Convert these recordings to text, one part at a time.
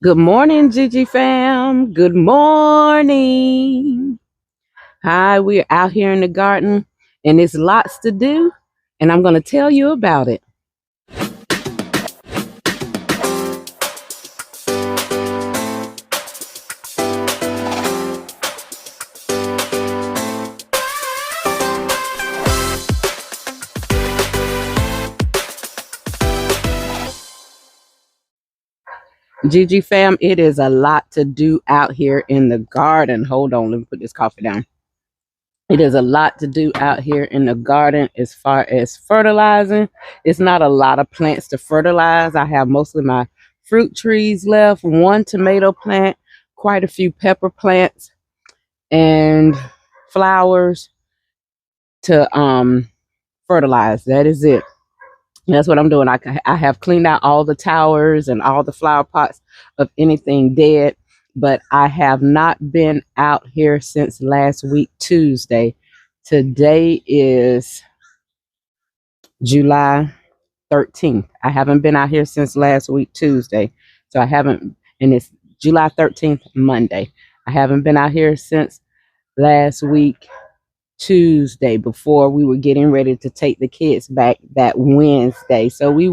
Good morning, Gigi fam. Good morning. Hi, we're out here in the garden and there's lots to do, and I'm going to tell you about it. Gigi fam, it is a lot to do out here in the garden. Hold on, let me put this coffee down. It is a lot to do out here in the garden as far as fertilizing. It's not a lot of plants to fertilize. I have mostly my fruit trees left, one tomato plant, quite a few pepper plants, and flowers to fertilize. That is it. That's what I'm doing. I have cleaned out all the towers and all the flower pots of anything dead, but I have not been out here since last week, Tuesday. Today is July 13th. I haven't been out here since last week, Tuesday. So I haven't, and it's July 13th, Monday. I haven't been out here since last week, Tuesday, before we were getting ready to take the kids back that Wednesday. So we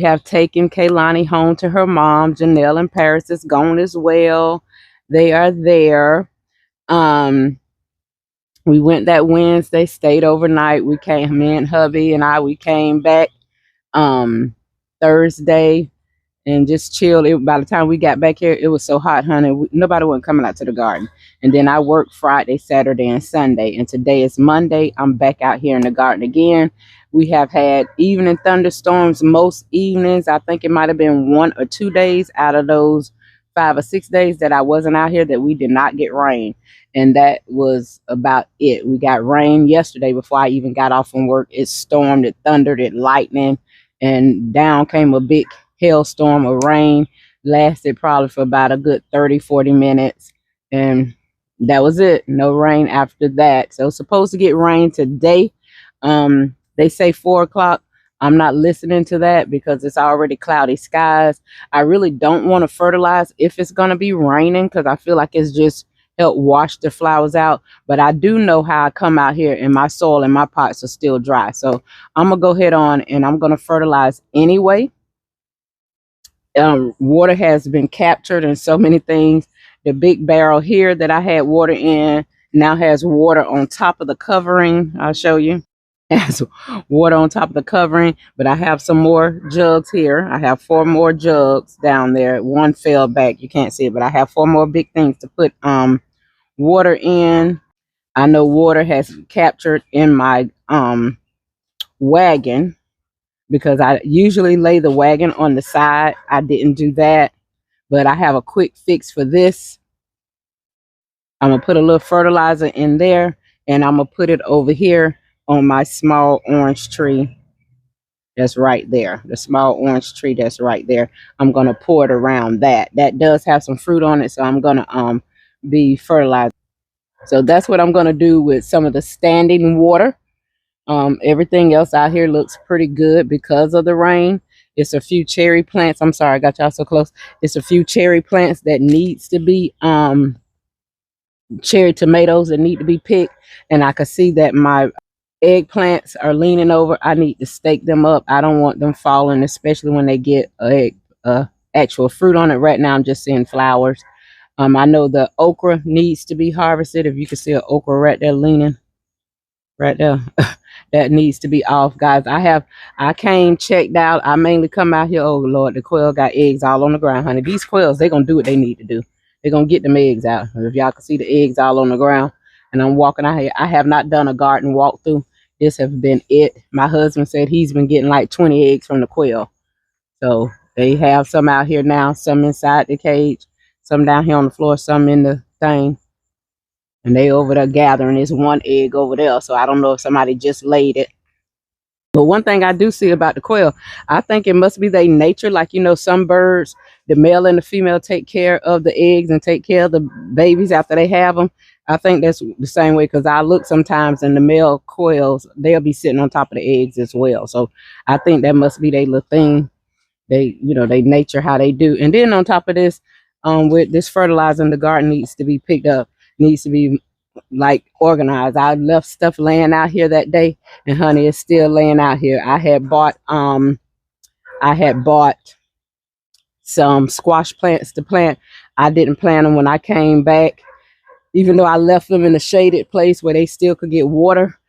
have taken Kaylani home to her mom. Janelle and Paris is gone as well. They are there. We went that Wednesday, stayed overnight. Me and hubby and we came back Thursday and just chilled. By the time we got back here, it was so hot, honey. Nobody wasn't coming out to the garden. And then I worked Friday, Saturday, and Sunday. And today is Monday. I'm back out here in the garden again. We have had evening thunderstorms most evenings. I think it might have been 1 or 2 days out of those 5 or 6 days that I wasn't out here that we did not get rain. And that was about it. We got rain yesterday before I even got off from work. It stormed, it thundered, it lightning, and down came a big hailstorm of rain. Lasted probably for about a good 30-40 minutes, and that was it. No rain after that. So supposed to get rain today. They say 4 o'clock. I'm not listening to that because it's already cloudy skies. I really don't want to fertilize if it's going to be raining because I feel like it's just help wash the flowers out. But I do know how I come out here and my soil and my pots are still dry. So I'm going to go ahead on and I'm going to fertilize anyway. Water has been captured in so many things. The big barrel here that I had water in now has water on top of the covering. I'll show you. It has water on top of the covering, but I have some more jugs here. I have 4 more jugs down there. One fell back. You can't see it, but I have 4 more big things to put water in. I know water has captured in my wagon, because I usually lay the wagon on the side. I didn't do that, but I have a quick fix for this. I'm going to put a little fertilizer in there, and I'm going to put it over here on my small orange tree that's right there. The small orange tree that's right there. I'm going to pour it around that. That does have some fruit on it, so I'm going to be fertilized. So that's what I'm going to do with some of the standing water. Everything else out here looks pretty good because of the rain. It's a few cherry plants. I'm sorry I got y'all so close. It's a few cherry plants that needs to be cherry tomatoes that need to be picked. And I can see that my eggplants are leaning over. I need to stake them up. I don't want them falling, especially when they get actual fruit on it. Right now I'm just seeing flowers. I know the okra needs to be harvested. If you can see an okra right there leaning right there. That needs to be off, guys. I came, checked out. I mainly come out here. Oh Lord, the quail got eggs all on the ground, honey. These quails, they're gonna do what they need to do. They're gonna get them eggs out. If y'all can see the eggs all on the ground, and I'm walking out here. I have not done a garden walkthrough. This has been it. My husband said he's been getting like 20 eggs from the quail. So they have some out here now, some inside the cage, some down here on the floor, some in the thing. And they over there gathering. There's 1 egg over there. So I don't know if somebody just laid it. But one thing I do see about the quail, I think it must be their nature. Like, you know, some birds, the male and the female take care of the eggs and take care of the babies after they have them. I think that's the same way, because I look sometimes and the male quails, they'll be sitting on top of the eggs as well. So I think that must be their little thing. They, they nature how they do. And then on top of this, with this fertilizer in the garden needs to be picked up, needs to be like organized. I left stuff laying out here that day, and honey, it's still laying out here. I had bought some squash plants to plant. I didn't plant them when I came back, even though I left them in a shaded place where they still could get water.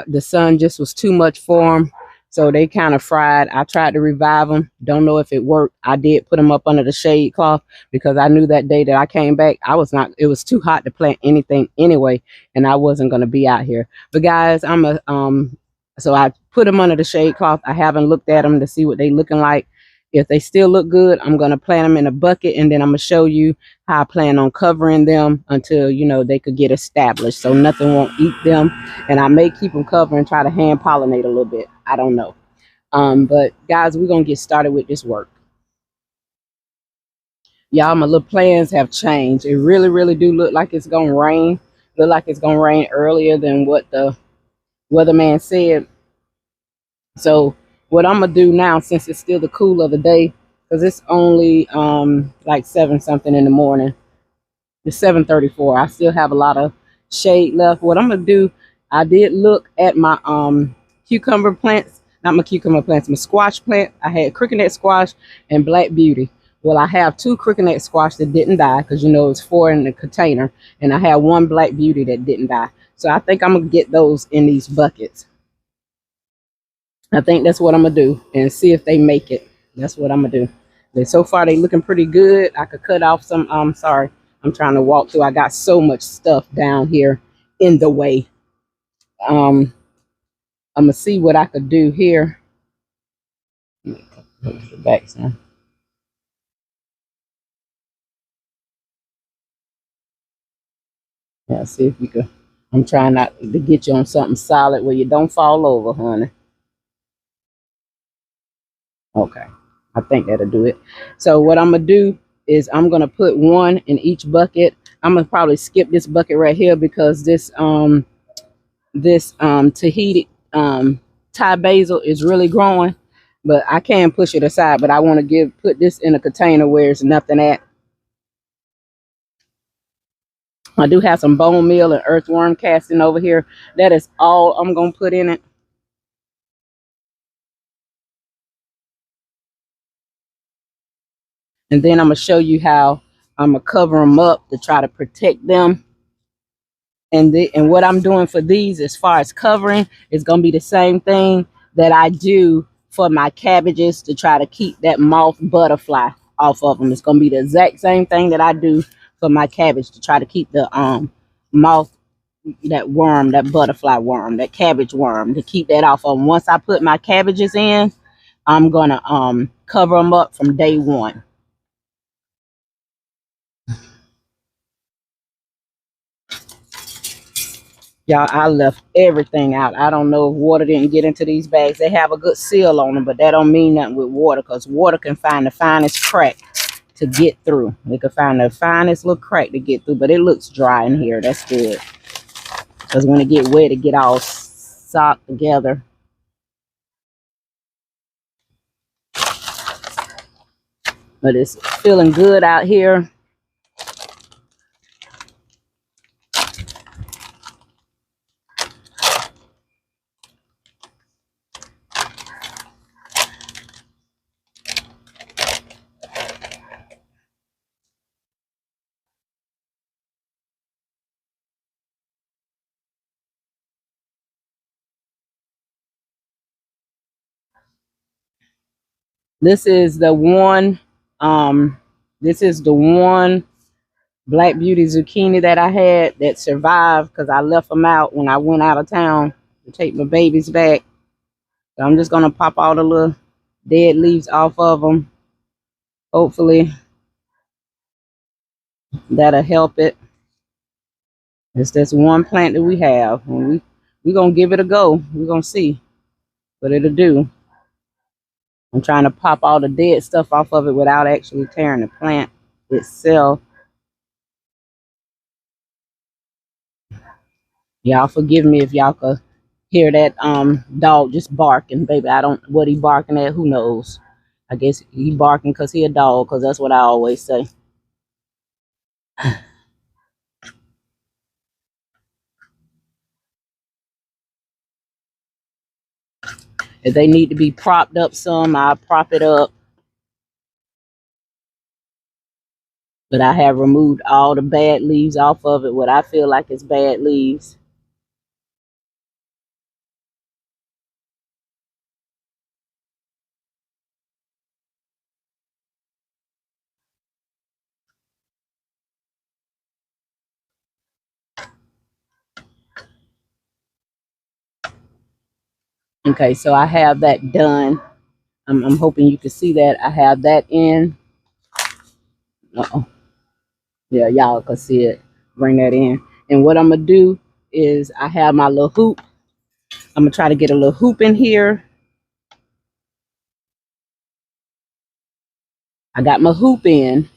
The sun just was too much for them, so they kind of fried. I tried to revive them. Don't know if it worked. I did put them up under the shade cloth because I knew that day that I came back, it was too hot to plant anything anyway, and I wasn't going to be out here. But guys, so I put them under the shade cloth. I haven't looked at them to see what they looking like. If they still look good, I'm going to plant them in a bucket, and then I'm going to show you how I plan on covering them until, they could get established so nothing won't eat them. And I may keep them covered and try to hand pollinate a little bit. I don't know. But guys, we're going to get started with this work. Y'all, my little plans have changed. It really, really do look like it's going to rain. Look like it's going to rain earlier than what the weatherman said. So what I'm gonna do now, since it's still the cool of the day, because it's only like 7 something in the morning, it's 7:34. I still have a lot of shade left. What I'm gonna do, I did look at my cucumber plants, not my cucumber plants, my squash plant. I had cricket squash and black beauty. Well, I have 2 cricket squash that didn't die because it's 4 in the container, and I have 1 black beauty that didn't die. So I think I'm gonna get those in these buckets. I think that's what I'm gonna do and see if they make it. That's what I'm gonna do. So far they looking pretty good. I could cut off some. Sorry, I'm trying to walk through. I got so much stuff down here in the way. I'm gonna see what I could do here. Back son. Yeah, see if we could. I'm trying not to get you on something solid where you don't fall over, honey. Okay, I think that'll do it. So what I'm gonna do is I'm gonna put 1 in each bucket. I'm gonna probably skip this bucket right here because this Tahiti Thai basil is really growing, but I can push it aside. But I want to put this in a container where there's nothing at. I do have some bone meal and earthworm casting over here. That is all I'm gonna put in it. And then I'm gonna show you how I'm gonna cover them up to try to protect them. And what I'm doing for these as far as covering is going to be the same thing that I do for my cabbages to try to keep that moth butterfly off of them. It's going to be the exact same thing that I do for my cabbage to try to keep the moth, that worm, that butterfly worm, that cabbage worm, to keep that off of them. Once I put my cabbages in, I'm going to cover them up from day 1. Y'all, I left everything out. I don't know if water didn't get into these bags. They have a good seal on them, but that don't mean nothing with water, because water can find the finest crack to get through. They can find the finest little crack to get through, but it looks dry in here. That's good. Because when it get wet, it get all socked together. But it's feeling good out here. This is the one Black Beauty zucchini that I had that survived because I left them out when I went out of town to take my babies back. So I'm just going to pop all the little dead leaves off of them. Hopefully that'll help it. It's this one plant that we have, and we're going to give it a go. We're going to see what it'll do. I'm trying to pop all the dead stuff off of it without actually tearing the plant itself. Y'all forgive me if y'all could hear that dog just barking, baby. I don't what he barking at, who knows. I guess he barking because he a dog, because that's what I always say. If they need to be propped up some, I'll prop it up. But I have removed all the bad leaves off of it, what I feel like is bad leaves. Okay, so I have that done. I'm hoping you can see that. I have that in. Uh-oh. Yeah, y'all can see it. Bring that in. And what I'm going to do is I have my little hoop. I'm going to try to get a little hoop in here. I got my hoop in.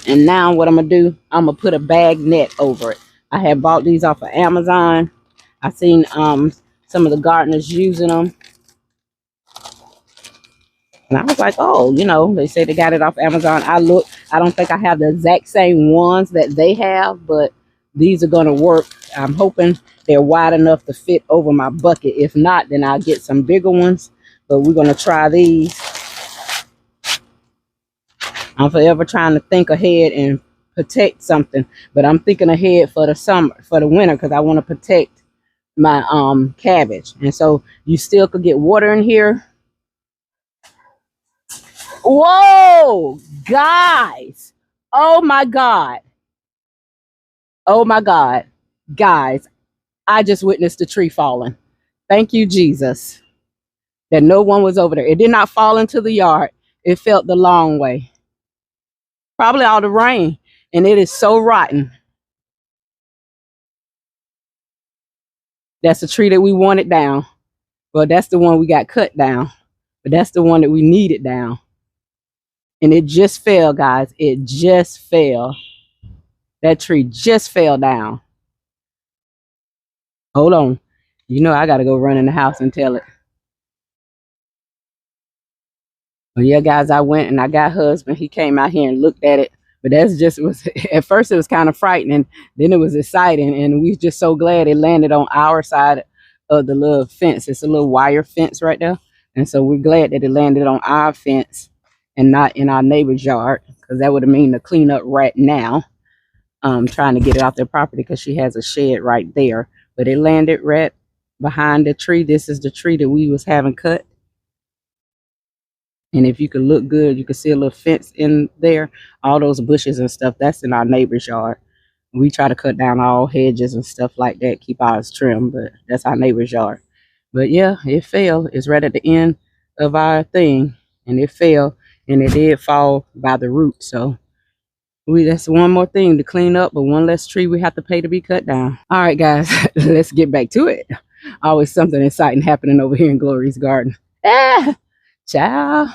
And now what I'm going to do, I'm going to put a bag net over it. I have bought these off of Amazon. I seen some of the gardeners using them. And I was like, oh, you know, they say they got it off Amazon. I look, I don't think I have the exact same ones that they have, but these are going to work. I'm hoping they're wide enough to fit over my bucket. If not, then I'll get some bigger ones. But we're going to try these. I'm forever trying to think ahead and protect something. But I'm thinking ahead for the summer, for the winter, because I want to protect my cabbage. And so you still could get water in here. Whoa, guys. Oh my God. Oh my God. Guys, I just witnessed the tree falling. Thank you, Jesus, that no one was over there. It did not fall into the yard. It felt the long way. Probably all the rain. And it is so rotten. That's the tree that we wanted down. Well, that's the one we got cut down. But that's the one that we needed down. And it just fell, guys. It just fell. That tree just fell down. Hold on. You know I got to go run in the house and tell it. But yeah, guys, I went and I got husband. He came out here and looked at it. But that's just was at first it was kind of frightening. Then it was exciting. And we just so glad it landed on our side of the little fence. It's a little wire fence right there. And so we're glad that it landed on our fence and not in our neighbor's yard, because that would have mean to clean up right now. Trying to get it off their property because she has a shed right there. But it landed right behind the tree. This is the tree that we was having cut. And if you could look good, you could see a little fence in there. All those bushes and stuff, that's in our neighbor's yard. We try to cut down all hedges and stuff like that, keep ours trim, but that's our neighbor's yard. But yeah, it fell. It's right at the end of our thing. And it fell. And it did fall by the root. So that's one more thing to clean up, but one less tree we have to pay to be cut down. All right, guys, let's get back to it. Always something exciting happening over here in Glory's garden. Child.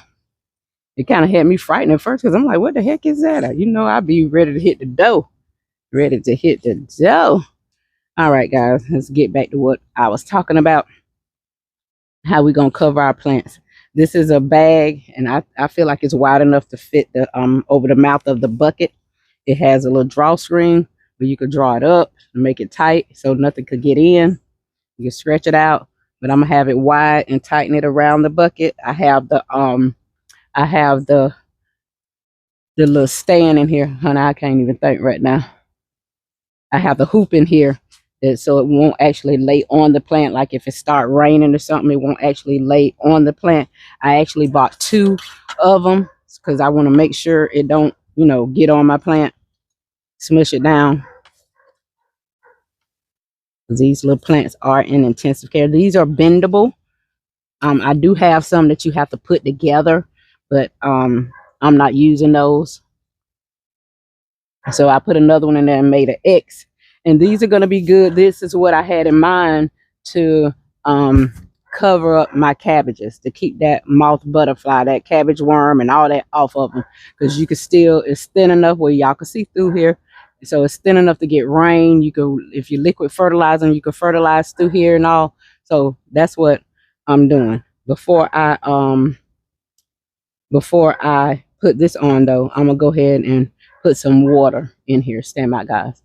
It kind of had me frightened at first because I'm like, what the heck is that? You know, I'd be ready to hit the dough. Ready to hit the dough. All right, guys, let's get back to what I was talking about. How we going to cover our plants. This is a bag, and I feel like it's wide enough to fit the over the mouth of the bucket. It has a little drawstring where you could draw it up and make it tight so nothing could get in. You can stretch it out, but I'm gonna have it wide and tighten it around the bucket. I have the little stand in here. Honey, I can't even think right now. I have the hoop in here so it won't actually lay on the plant. Like if it start raining or something, it won't actually lay on the plant. I actually bought 2 of them because I want to make sure it don't, you know, get on my plant, smush it down. These little plants are in intensive care. These are bendable. I do have some that you have to put together, but I'm not using those. So I put another one in there and made an X. And these are going to be good. This is what I had in mind to cover up my cabbages, to keep that moth butterfly, that cabbage worm and all that off of them. Because you can still, it's thin enough where y'all can see through here. So it's thin enough to get rain. You can, if you liquid fertilize them, you can fertilize through here and all. So that's what I'm doing. before I put this on though, I'm gonna go ahead and put some water in here. Stand by, guys.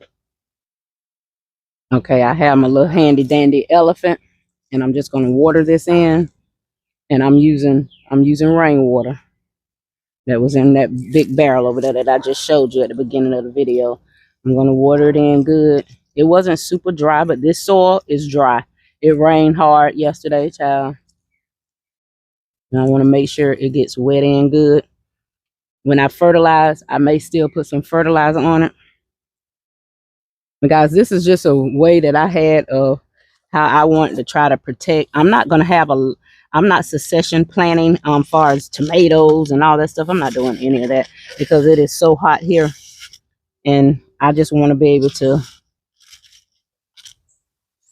Okay, I have my little handy dandy elephant, and I'm just gonna water this in, and I'm using rainwater that was in that big barrel over there that I just showed you at the beginning of the video. I'm gonna water it in good. It wasn't super dry, but this soil is dry. It rained hard yesterday, child. And I want to make sure it gets wet in good. When I fertilize, I may still put some fertilizer on it. But guys, this is just a way that I had of how I want to try to protect. I'm not succession planting far as tomatoes and all that stuff. I'm not doing any of that because it is so hot here. And I just want to be able to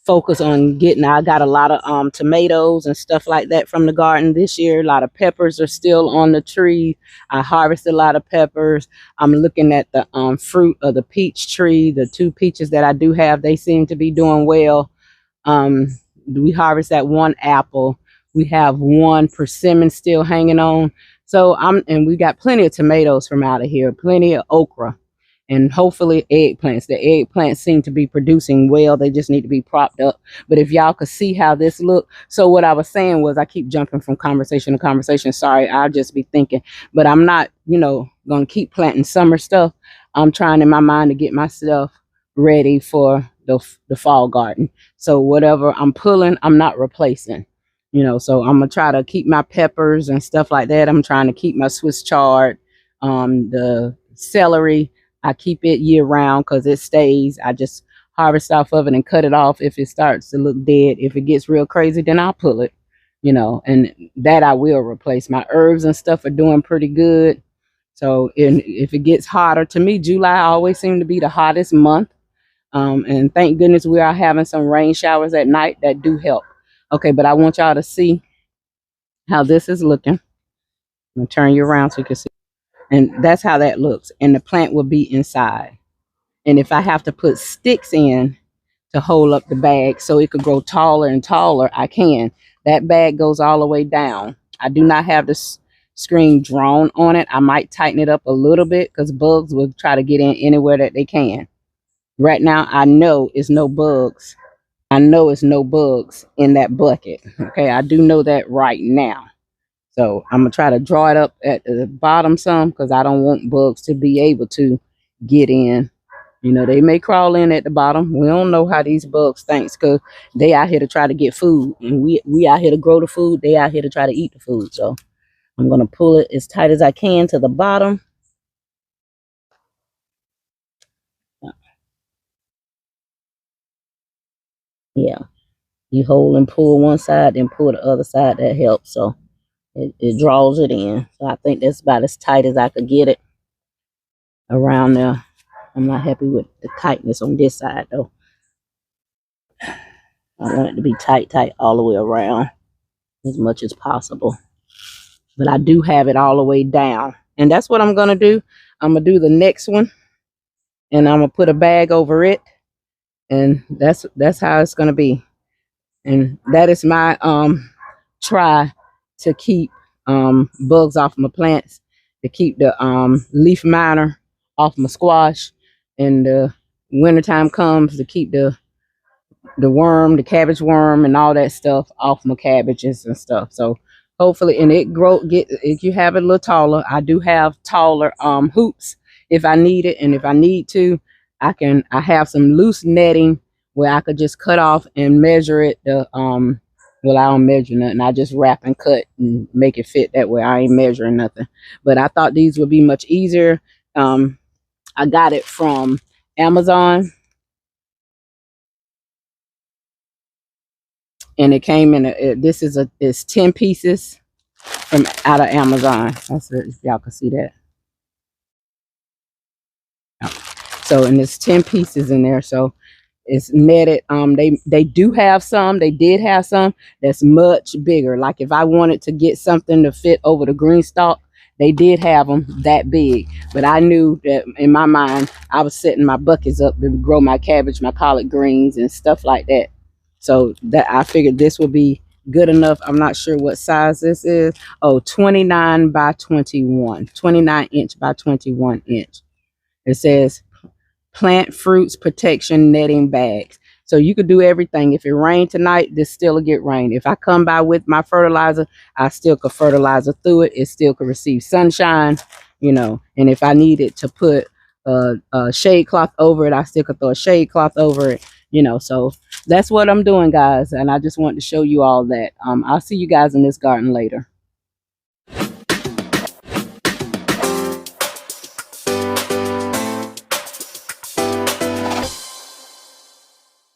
focus on getting. I got a lot of tomatoes and stuff like that from the garden this year. A lot of peppers are still on the tree. I harvested a lot of peppers. I'm looking at the fruit of the peach tree. The 2 peaches that I do have, they seem to be doing well. We harvest that 1 apple. We have 1 persimmon still hanging on. So and we got plenty of tomatoes from out of here, plenty of okra. And hopefully eggplants. The eggplants seem to be producing well. They just need to be propped up. But if y'all could see how this look. So what I was saying was, I keep jumping from conversation to conversation. Sorry, I'll just be thinking. But I'm not, going to keep planting summer stuff. I'm trying in my mind to get myself ready for the fall garden. So whatever I'm pulling, I'm not replacing. So I'm going to try to keep my peppers and stuff like that. I'm trying to keep my Swiss chard, the celery. I keep it year round because it stays. I just harvest off of it and cut it off if it starts to look dead. If it gets real crazy, then I'll pull it, and that I will replace. My herbs and stuff are doing pretty good. So if it gets hotter, to me, July always seems to be the hottest month. And thank goodness we are having some rain showers at night that do help. Okay, but I want y'all to see how this is looking. I'm going to turn you around so you can see. And that's how that looks. And the plant will be inside. And if I have to put sticks in to hold up the bag so it could grow taller and taller, I can. That bag goes all the way down. I do not have the screen drawn on it. I might tighten it up a little bit because bugs will try to get in anywhere that they can. Right now, I know it's no bugs. I know it's no bugs in that bucket. Okay, I do know that right now. So I'm going to try to draw it up at the bottom some because I don't want bugs to be able to get in. They may crawl in at the bottom. We don't know how these bugs think because they out here to try to get food. And we out here to grow the food. They out here to try to eat the food. So I'm going to pull it as tight as I can to the bottom. Yeah. You hold and pull one side, then pull the other side. That helps. So it draws it in. So I think that's about as tight as I could get it around there. I'm not happy with the tightness on this side though. I want it to be tight all the way around as much as possible. But I do have it all the way down. And that's what I'm going to do. I'm going to do the next one. And I'm going to put a bag over it. And that's how it's going to be. And that is my try to keep bugs off my plants, to keep the leaf miner off my squash, and the wintertime comes to keep the worm, the cabbage worm, and all that stuff off my cabbages and stuff. So hopefully, and if you have it a little taller, I do have taller hoops if I need it, and if I need to, I have some loose netting where I could just cut off and measure it. Well, I don't measure nothing. I just wrap and cut and make it fit that way. I ain't measuring nothing. But I thought these would be much easier. I got it from Amazon. And it came in, it's 10 pieces from out of Amazon. That's it, if y'all can see that. So, and there's 10 pieces in there. So it's netted. They do have some. They did have some that's much bigger. Like if I wanted to get something to fit over the green stalk, they did have them that big. But I knew that in my mind, I was setting my buckets up to grow my cabbage, my collard greens, and stuff like that. So that I figured this would be good enough. I'm not sure what size this is. Oh, 29 by 21, 29-inch by 21-inch. It says plant fruits protection netting bags. So you could do everything. If it rained tonight, this still will get rain. If I come by with my fertilizer, I still could fertilizer through it. It still could receive sunshine, you know. And if I needed to put a shade cloth over it, I still could throw a shade cloth over it, you know. So that's what I'm doing, guys. And I just want to show you all that. I'll see you guys in this garden later.